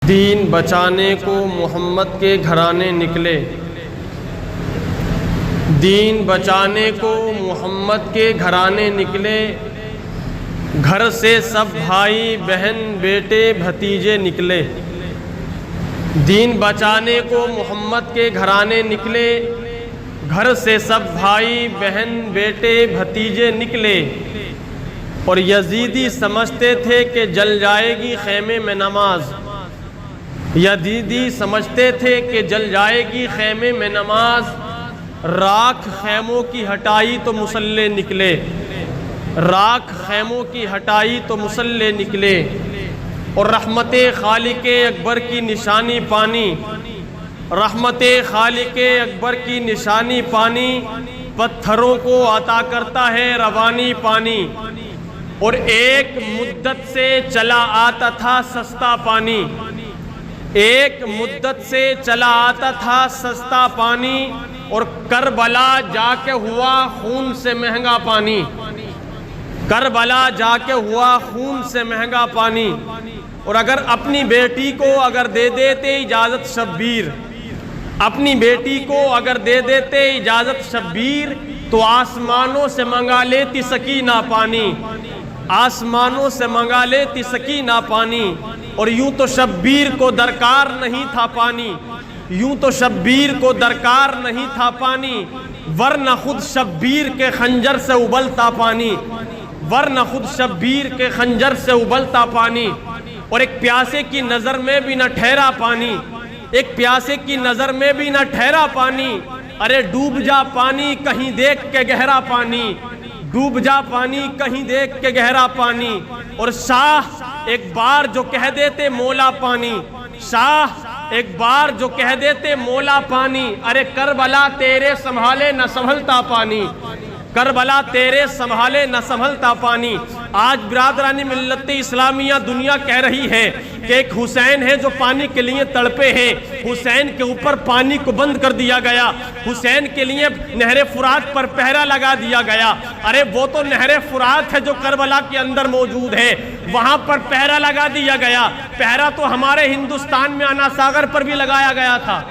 دین بچانے کو محمد کے گھرانے نکلے، دین بچانے کو محمد کے گھرانے نکلے، گھر سے سب بھائی بہن بیٹے بھتیجے نکلے۔ دین بچانے کو محمد کے گھرانے نکلے، گھر سے سب بھائی بہن بیٹے بھتیجے نکلے، اور یزیدی سمجھتے تھے کہ جل جائے گی خیمے میں نماز، یزیدی سمجھتے تھے کہ جل جائے گی خیمے میں نماز، راکھ خیموں کی ہٹائی تو مصلے نکلے، راکھ خیموں کی ہٹائی تو مصلے نکلے، اور رحمت خالق اکبر کی نشانی پانی، رحمت خالق اکبر کی نشانی پانی، پتھروں کو عطا کرتا ہے روانی پانی، اور ایک مدت سے چلا آتا تھا سستا پانی، ایک مدت سے چلا آتا تھا سستا پانی، اور کربلا جا کے ہوا خون سے مہنگا پانی، کربلا جا کے ہوا خون سے مہنگا پانی۔ اور اگر اپنی بیٹی کو اگر دے دیتے اجازت شبیر، اپنی بیٹی کو اگر دے دیتے اجازت شبیر، تو آسمانوں سے منگا لیتی سکینہ پانی، آسمانوں سے منگا لیتی سکینہ پانی، اور یوں تو شبیر کو درکار نہیں تھا پانی، یوں تو شبیر کو درکار نہیں تھا پانی، ورنہ خود شبیر کے خنجر سے ابلتا پانی، ورنہ خود شبیر کے خنجر سے ابلتا پانی۔ اور ایک پیاسے کی نظر میں بھی نہ ٹھہرا پانی، ایک پیاسے کی نظر میں بھی نہ ٹھہرا پانی، ارے ڈوب جا پانی کہیں دیکھ کے گہرا پانی، ڈوب جا پانی کہیں دیکھ کے گہرا پانی۔ اور شاہ ایک بار جو کہہ دیتے مولا پانی، شاہ ایک بار جو کہہ دیتے مولا پانی، ارے کربلا تیرے سنبھالے نہ سنبھلتا پانی، کربلا تیرے سنبھالے نہ سنبھلتا پانی۔ آج برادرانی ملت اسلامیہ دنیا کہہ رہی ہے کہ ایک حسین ہے جو پانی کے لیے تڑپے ہیں، حسین کے اوپر پانی کو بند کر دیا گیا، حسین کے لیے نہر فرات پر پہرا لگا دیا گیا۔ ارے وہ تو نہر فرات ہے جو کربلا کے اندر موجود ہے، وہاں پر پہرا لگا دیا گیا۔ پہرا تو ہمارے ہندوستان میں انا ساگر پر بھی لگایا گیا تھا،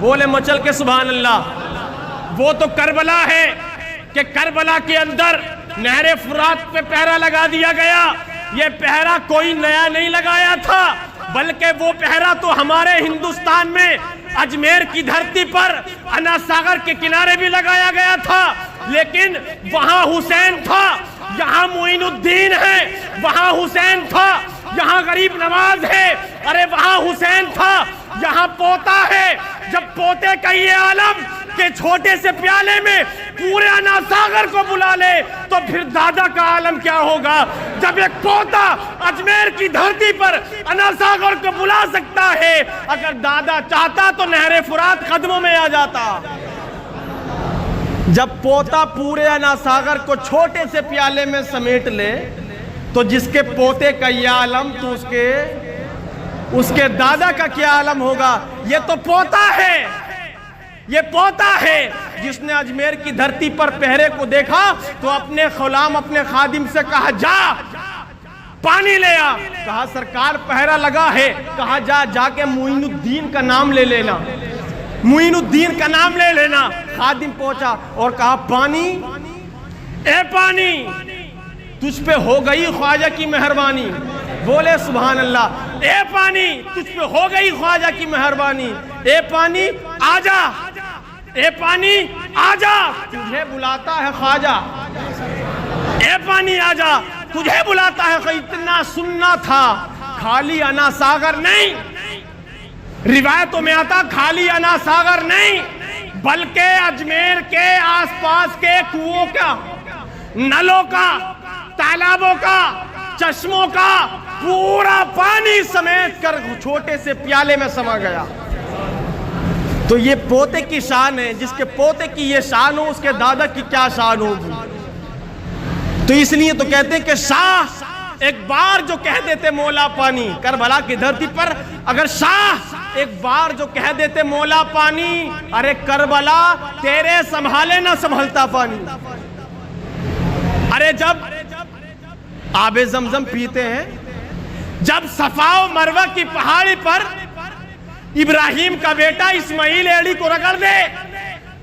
بولے مچل کے سبحان اللہ۔ وہ تو کربلا ہے کہ کربلا کے اندر نہر فرات پہ پہرا لگا دیا گیا۔ یہ پہرا کوئی نیا نہیں لگایا تھا، بلکہ وہ پہرا تو ہمارے ہندوستان میں اجمیر کی دھرتی پر انا ساگر کے کنارے بھی لگایا گیا تھا، لیکن وہاں حسین تھا، یہاں معین الدین ہے، وہاں حسین تھا، یہاں غریب نواز ہے، ارے وہاں حسین تھا، یہاں پوتا ہے۔ جب پوتے کا یہ عالم کہ چھوٹے سے پیالے میں پورے انا ساگر کو بلا لے، تو پھر دادا کا عالم کیا ہوگا؟ جب ایک پوتا اجمیر کی دھرتی پر انا ساگر کو بلا سکتا ہے، اگر دادا چاہتا تو نہر فرات قدموں میں آ جاتا۔ جب پوتا پورے انا ساگر کو چھوٹے سے پیالے میں سمیٹ لے، تو جس کے پوتے کا یہ عالم تو اس کے دادا کا کیا عالم ہوگا؟ یہ تو پوتا ہے، یہ پوتا ہے جس نے اجمیر کی دھرتی پر پہرے کو دیکھا تو اپنے غلام اپنے خادم سے کہا جا پانی لے آ، کہا سرکار پہرا لگا ہے، کہا جا کے معین الدین کا نام لے لینا، معین الدین کا نام لے لینا۔ خادم پہنچا اور کہا پانی، اے پانی تجھ پہ ہو گئی خواجہ کی مہربانی، بولے سبحان اللہ۔ اے پانی تجھ پہ ہو گئی خواجہ کی مہربانی، اے پانی آجا، اے پانی آجا تجھے بلاتا ہے خواجہ، اے پانی آجا تجھے بلاتا ہے۔ اتنا سننا تھا، خالی انا ساگر نہیں، روایتوں میں آتا خالی انا ساگر نہیں، بلکہ اجمیر کے آس پاس کے کنووں کا، نلوں کا، تالابوں کا، چشموں کا پورا پانی سمیٹ کر چھوٹے سے پیالے میں سما گیا۔ تو یہ پوتے کی شان ہے، جس کے پوتے کی یہ شان ہو اس کے دادا کی کیا شان ہوگی؟ تو اس لیے تو کہتے ہیں کہ شاہ ایک بار جو کہہ دیتے مولا پانی، کربلا کی دھرتی پر اگر شاہ ایک بار جو کہہ دیتے مولا پانی، ارے کربلا تیرے سنبھالے نہ سنبھلتا پانی۔ ارے جب آب زمزم پیتے ہیں جب صفا و مروہ کی پہاڑی پر ابراہیم کا بیٹا اسماعیل ایڑی کو رگڑ دے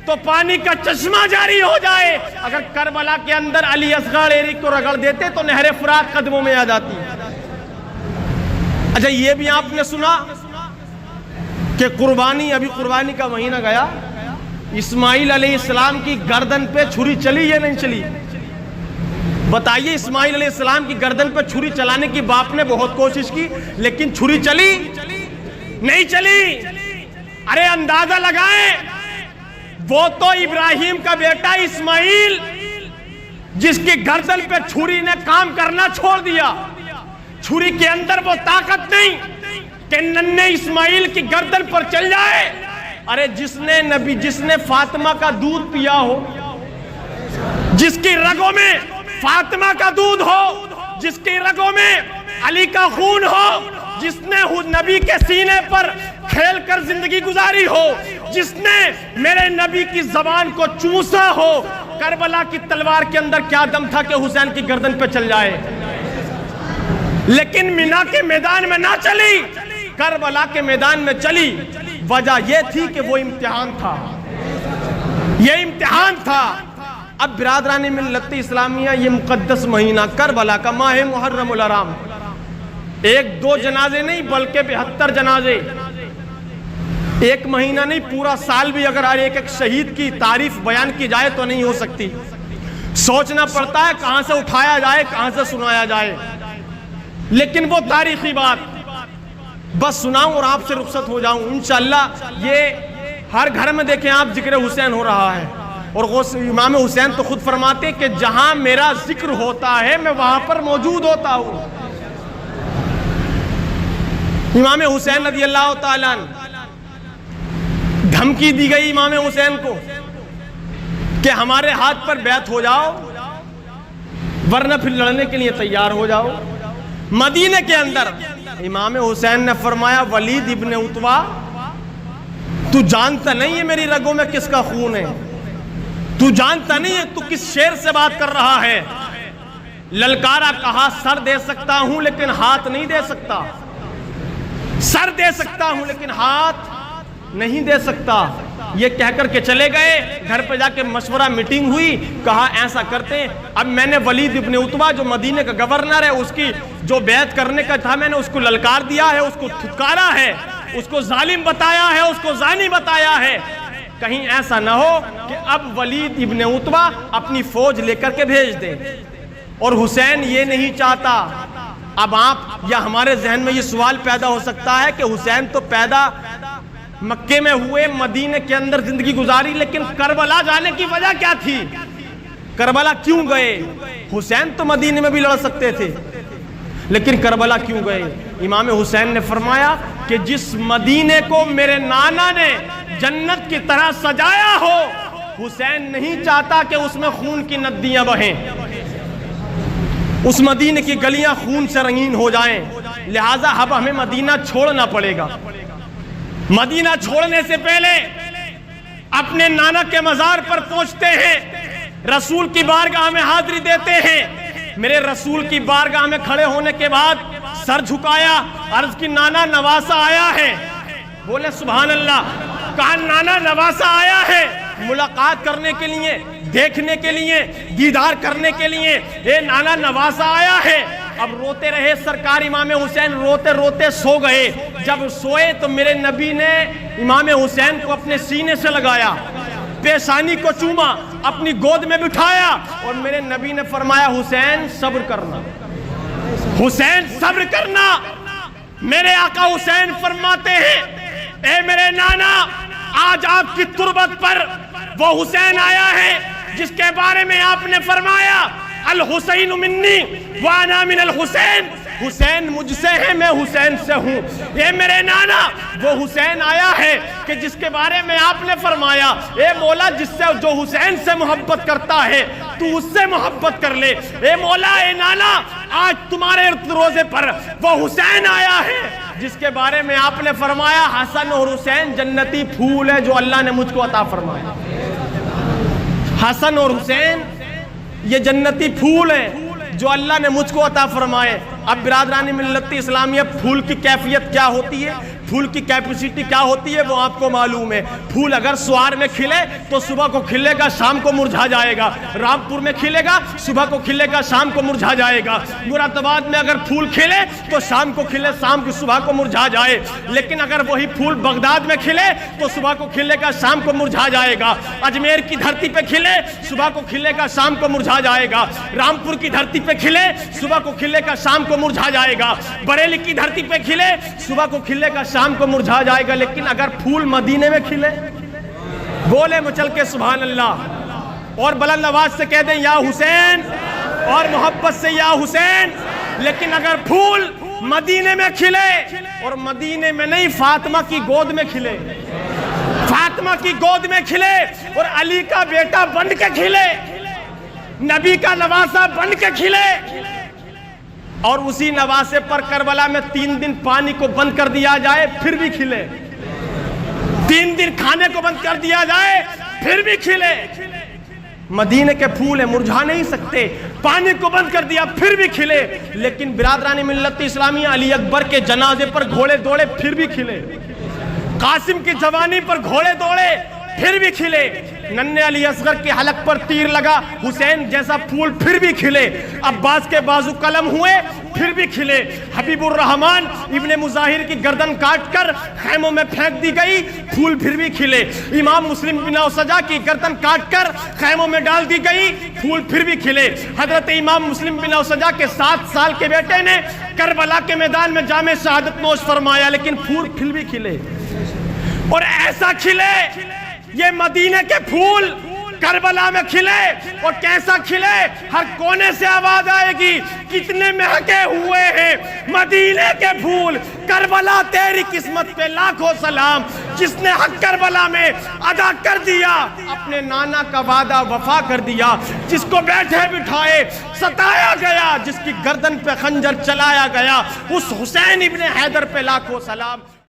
تو پانی کا چشمہ جاری ہو جائے، اگر کربلا کے اندر علی اصغر ایڑی کو رگڑ دیتے تو نہر فرات قدموں میں آ جاتی۔ اچھا یہ بھی آپ نے سنا کہ قربانی، ابھی قربانی کا مہینہ گیا، اسماعیل علیہ السلام کی گردن پہ چھری چلی یا نہیں چلی؟ بتائیے، اسماعیل علیہ السلام کی گردن پہ چھری چلانے کی باپ نے بہت کوشش کی، لیکن چھری چلی نہیں چلی۔ ارے اندازہ لگائیں، وہ تو ابراہیم کا بیٹا اسماعیل جس کی گردن پہ چھری نے کام کرنا چھوڑ دیا، چھری کے اندر وہ طاقت نہیں کہ ننھے اسماعیل کی گردن پر چل جائے۔ ارے جس نے فاطمہ کا دودھ پیا ہو، جس کی رگوں میں فاطمہ کا دودھ ہو، جس کی رگوں میں علی کا خون ہو، جس نے نبی کے سینے پر کھیل کر زندگی گزاری ہو، جس نے میرے نبی کی زبان کو چوسا ہو، کربلا کی تلوار کے اندر کیا دم تھا کہ حسین کی گردن پہ چل جائے؟ لیکن مینا کے میدان میں نہ چلی، کربلا کے میدان میں چلی۔ وجہ یہ تھی کہ وہ امتحان تھا، یہ امتحان تھا۔ اب برادران ملت اسلامیہ، یہ مقدس مہینہ کربلا کا ماہ محرم الحرام، ایک دو جنازے نہیں بلکہ 72 جنازے، ایک مہینہ نہیں پورا سال بھی اگر ایک ایک شہید کی تعریف بیان کی جائے تو نہیں ہو سکتی۔ سوچنا پڑتا ہے کہاں سے اٹھایا جائے، کہاں سے سنایا جائے، لیکن وہ تاریخی بات بس سناؤں اور آپ سے رخصت ہو جاؤں انشاءاللہ۔ یہ ہر گھر میں دیکھیں آپ، ذکر حسین ہو رہا ہے، اور امام حسین تو خود فرماتے کہ جہاں میرا ذکر ہوتا ہے میں وہاں پر موجود ہوتا ہوں۔ امام حسین رضی اللہ تعالیٰ عنہ، دھمکی دی گئی امام حسین کو کہ ہمارے ہاتھ پر بیعت ہو جاؤ ورنہ پھر لڑنے کے لیے تیار ہو جاؤ۔ مدینے کے اندر امام حسین نے فرمایا، ولید ابن عتبہ تو جانتا نہیں ہے میری رگوں میں کس کا خون ہے، تو جانتا نہیں ہے تو کس شیر سے بات کر رہا ہے۔ للکارا، کہا سر دے سکتا ہوں لیکن ہاتھ نہیں دے سکتا، سر دے سکتا ہوں لیکن ہاتھ نہیں دے سکتا۔ یہ کہہ کر کے چلے گئے، گھر پہ جا کے مشورہ میٹنگ ہوئی، کہا ایسا کرتے ہیں، اب میں نے ولید ابن عتبہ جو مدینے کا گورنر ہے، اس کی جو بیعت کرنے کا تھا میں نے اس کو للکار دیا ہے، اس کو تھکارا ہے، اس کو ظالم بتایا ہے، اس کو زانی بتایا ہے، کہیں ایسا نہ ہو کہ اب ولید ابن عتبہ اپنی فوج لے کر کے بھیج دے۔ اور حسین یہ نہیں چاہتا۔ اب آپ یا ہمارے ذہن میں یہ سوال پیدا ہو سکتا ہے کہ حسین تو پیدا مکے میں ہوئے، مدینے کے اندر زندگی گزاری، لیکن کربلا جانے کی وجہ کیا تھی؟ کربلا کیوں گئے؟ حسین تو مدینے میں بھی لڑ سکتے تھے، لیکن کربلا کیوں گئے؟ امام حسین نے فرمایا کہ جس مدینے کو میرے نانا نے جنت کی طرح سجایا ہو، حسین نہیں چاہتا کہ اس میں خون کی ندیاں بہیں، اس مدینے کی گلیاں خون سے رنگین ہو جائیں، لہٰذا اب ہمیں مدینہ چھوڑنا پڑے گا۔ مدینہ چھوڑنے سے پہلے اپنے نانا کے مزار پر پہنچتے ہیں، رسول کی بارگاہ میں حاضری دیتے ہیں۔ میرے رسول کی بارگاہ میں کھڑے ہونے کے بعد سر جھکایا، عرض کی نانا نواسا آیا ہے۔ بولے سبحان اللہ۔ کہا نانا نواسا آیا ہے ملاقات کرنے کے لیے، دیکھنے کے لیے، دیدار کرنے کے لیے، اے نانا نواسا آیا ہے۔ اب روتے رہے سرکار امام حسین، روتے روتے سو گئے۔ جب سوئے تو میرے نبی نے امام حسین کو اپنے سینے سے لگایا، پیشانی کو چوما، اپنی گود میں بٹھایا، اور میرے نبی نے فرمایا حسین صبر کرنا، حسین صبر کرنا۔ میرے آقا حسین فرماتے ہیں، اے میرے نانا، آج آپ کی تربت پر وہ حسین آیا ہے جس کے بارے میں آپ نے فرمایا الحسین منی وانا من الحسین، حسین مجھ سے ہے میں حسین سے ہوں۔ اے میرے نانا، وہ حسین آیا ہے کہ جس کے بارے میں آپ نے فرمایا اے مولا جس سے جو حسین سے محبت کرتا ہے تو اس سے محبت کر لے۔ اے مولا، اے نانا، آج تمہارے روزے پر وہ حسین آیا ہے جس کے بارے میں آپ نے فرمایا حسن اور حسین جنتی پھول ہے جو اللہ نے مجھ کو عطا فرمایا۔ حسن اور حسین یہ جنتی پھول ہیں جو اللہ نے مجھ کو عطا فرمائے۔ اب برادران ملت اسلامیہ، پھول کی کیفیت کیا ہوتی ہے، پھول کی کیپیسٹی کیا ہوتی ہے وہ آپ کو معلوم ہے۔ پھول اگر سوار میں کھلے تو صبح کو کھلے گا، شام کو مرجھا جائے گا۔ رامپور میں کھلے گا، صبح کو کھلے گا، شام کو مرجھا جائے گا۔ مراد آباد میں اگر پھول کھلے تو شام کو کھلے، شام کی صبح کو مرجھا جائے۔ لیکن اگر وہی پھول بغداد میں کھلے تو صبح کو کھلے گا، شام کو مرجھا جائے گا۔ اجمیر کی دھرتی پہ کھلے، صبح کو کھلے گا، شام کو مرجھا جائے گا۔ رامپور کی دھرتی پہ کھلے، صبح کو کھلے گا، شام کو مرجھا جائے گا۔ بریلی کی دھرتی پہ کھلے، صبح کو کھلے گا، شام کو مرجھا جائے گا۔ لیکن اگر پھول مدینے میں کھلے، بولے مچل کے سبحان اللہ، اور بلند آواز سے کہہ دیں یا حسین، اور محبت سے یا حسین۔ لیکن اگر پھول مدینے میں کھلے، اور مدینے میں نہیں، فاطمہ کی گود میں کھلے، فاطمہ کی گود میں کھلے، اور علی کا بیٹا بن کے کھلے، نبی کا نواسہ بن کے کھلے، اور اسی نواسے پر کربلا میں 3 دن پانی کو بند کر دیا جائے پھر بھی کھلے، 3 دن کھانے کو بند کر دیا جائے پھر بھی کھلے۔ مدینے کے پھول ہیں، مرجھا نہیں سکتے، پانی کو بند کر دیا پھر بھی کھلے۔ لیکن برادران ملت اسلامیہ، علی اکبر کے جنازے پر گھوڑے دوڑے پھر بھی کھلے، قاسم کی جوانی پر گھوڑے دوڑے پھر بھی کھلے، ننھے علی اصغر کے حلق پر تیر لگا، حسین جیسا پھول پھر بھی کھلے، عباس کے بازو قلم ہوئے پھر بھی کھلے، حبیب الرحمن ابن مظاہر کی گردن کاٹ کر خیموں میں پھینک دی گئی، پھول پھر بھی کھلے، امام مسلم بن اوسجا کی گردن کاٹ کر خیموں میں ڈال دی گئی، پھول پھر بھی کھلے۔ حضرت امام مسلم بن اوسجا کے 7 سال کے بیٹے نے کربلا کے میدان میں جام شہادت نوش فرمایا، لیکن پھول پھر بھی کھلے، اور ایسا کھلے یہ مدینے کے پھول کربلا میں کھلے، اور کیسا کھلے، ہر کونے سے آواز آئے گی، کتنے مہکے ہوئے ہیں مدینے کے پھول، کربلا تیری قسمت پہ لاکھوں سلام، جس نے حق کربلا میں ادا کر دیا، اپنے نانا کا وعدہ وفا کر دیا، جس کو بیٹھے بٹھائے ستایا گیا، جس کی گردن پہ خنجر چلایا گیا، اس حسین ابن حیدر پہ لاکھوں سلام۔